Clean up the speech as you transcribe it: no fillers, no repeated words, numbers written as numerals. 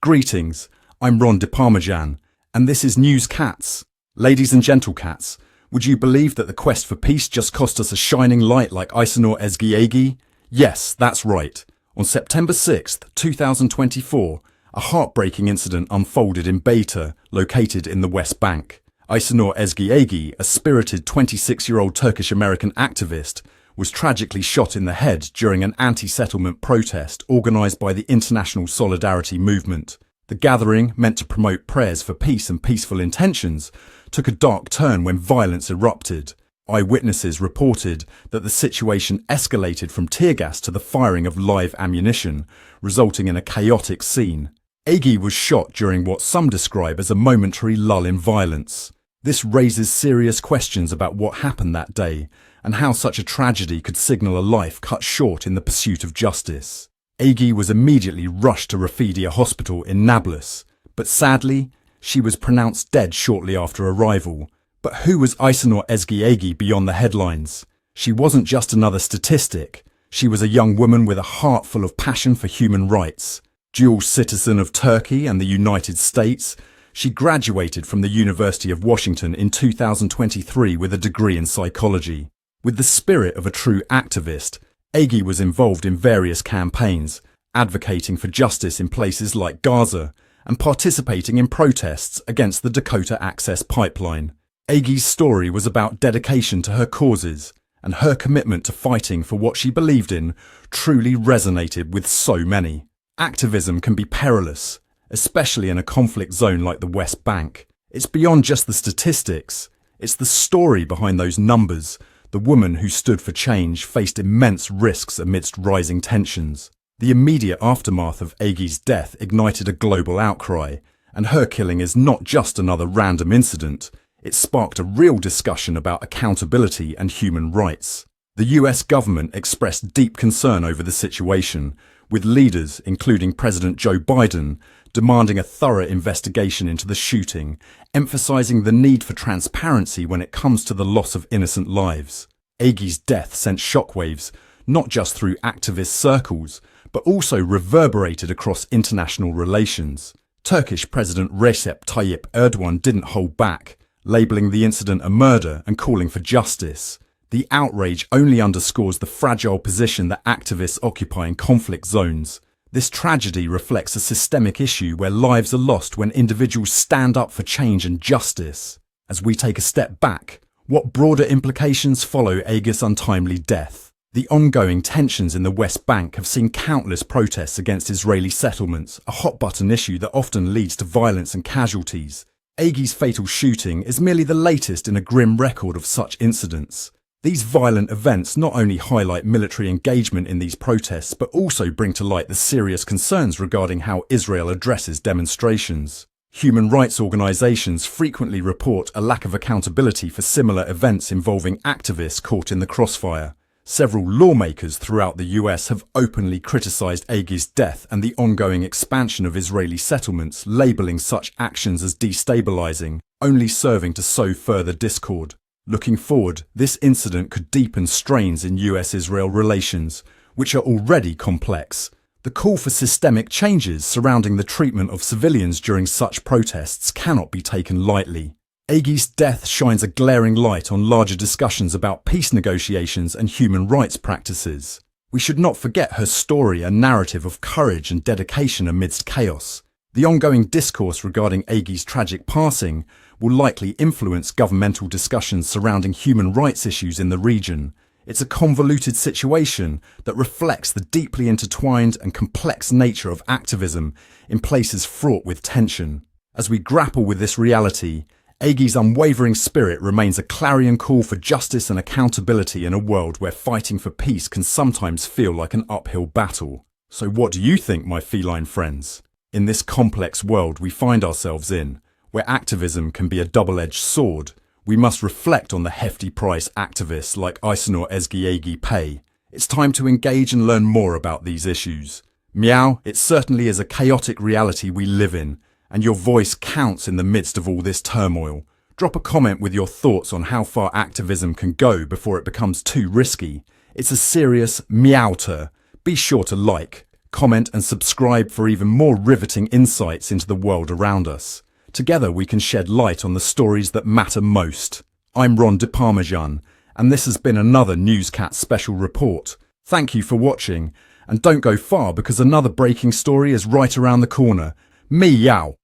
Greetings, I'm Ron de Parmesan, and this is News Cats. Ladies and gentle cats, would you believe that the quest for peace just cost us a shining light like Aysenur Ezgi Eygi? Yes, that's right. On September 6th, 2024, a heartbreaking incident unfolded in Beyta, located in the West Bank. Aysenur Ezgi Eygi, a spirited 26-year-old Turkish-American activist, was tragically shot in the head during an anti-settlement protest organised by the International Solidarity Movement. The gathering, meant to promote prayers for peace and peaceful intentions, took a dark turn when violence erupted. Eyewitnesses reported that the situation escalated from tear gas to the firing of live ammunition, resulting in a chaotic scene. Eygi was shot during what some describe as a momentary lull in violence. This raises serious questions about what happened that day and how such a tragedy could signal a life cut short in the pursuit of justice. Eygi was immediately rushed to Rafidia Hospital in Nablus, but sadly, she was pronounced dead shortly after arrival. But who was Aysenur Ezgi Eygi beyond the headlines? She wasn't just another statistic. She was a young woman with a heart full of passion for human rights. Dual citizen of Turkey and the United States, she graduated from the University of Washington in 2023 with a degree in psychology. With the spirit of a true activist, Eygi was involved in various campaigns, advocating for justice in places like Gaza and participating in protests against the Dakota Access Pipeline. Eygi's story was about dedication to her causes, and her commitment to fighting for what she believed in truly resonated with so many. Activism can be perilous, especially in a conflict zone like the West Bank. It's beyond just the statistics. It's the story behind those numbers. The woman who stood for change faced immense risks amidst rising tensions. The immediate aftermath of Eygi's death ignited a global outcry, and her killing is not just another random incident. It sparked a real discussion about accountability and human rights. The US government expressed deep concern over the situation, with leaders, including President Joe Biden, demanding a thorough investigation into the shooting, emphasizing the need for transparency when it comes to the loss of innocent lives. Eygi's death sent shockwaves, not just through activist circles, but also reverberated across international relations. Turkish President Recep Tayyip Erdoan didn't hold back, labeling the incident a murder and calling for justice. The outrage only underscores the fragile position that activists occupy in conflict zones. This tragedy reflects a systemic issue where lives are lost when individuals stand up for change and justice. As we take a step back, what broader implications follow Eygi's untimely death? The ongoing tensions in the West Bank have seen countless protests against Israeli settlements, a hot-button issue that often leads to violence and casualties. Eygi's fatal shooting is merely the latest in a grim record of such incidents. These violent events not only highlight military engagement in these protests, but also bring to light the serious concerns regarding how Israel addresses demonstrations. Human rights organizations frequently report a lack of accountability for similar events involving activists caught in the crossfire. Several lawmakers throughout the US have openly criticized Eygi's death and the ongoing expansion of Israeli settlements, labeling such actions as destabilizing, only serving to sow further discord. Looking forward, this incident could deepen strains in US-Israel relations, which are already complex. The call for systemic changes surrounding the treatment of civilians during such protests cannot be taken lightly. Eygi's death shines a glaring light on larger discussions about peace negotiations and human rights practices. We should not forget her story, a narrative of courage and dedication amidst chaos. The ongoing discourse regarding Eygi's tragic passing will likely influence governmental discussions surrounding human rights issues in the region. It's a convoluted situation that reflects the deeply intertwined and complex nature of activism in places fraught with tension. As we grapple with this reality, Eygi's unwavering spirit remains a clarion call for justice and accountability in a world where fighting for peace can sometimes feel like an uphill battle. So what do you think, my feline friends? In this complex world we find ourselves in, where activism can be a double-edged sword, we must reflect on the hefty price activists like Aysenur Ezgi Eygi pay. It's time to engage and learn more about these issues. Meow, it certainly is a chaotic reality we live in, and your voice counts in the midst of all this turmoil. Drop a comment with your thoughts on how far activism can go before it becomes too risky. It's a serious meowter. Be sure to like, comment and subscribe for even more riveting insights into the world around us. Together we can shed light on the stories that matter most. I'm Ron De Parmesan, and this has been another Newscat special report. Thank you for watching, and don't go far because another breaking story is right around the corner. Meow!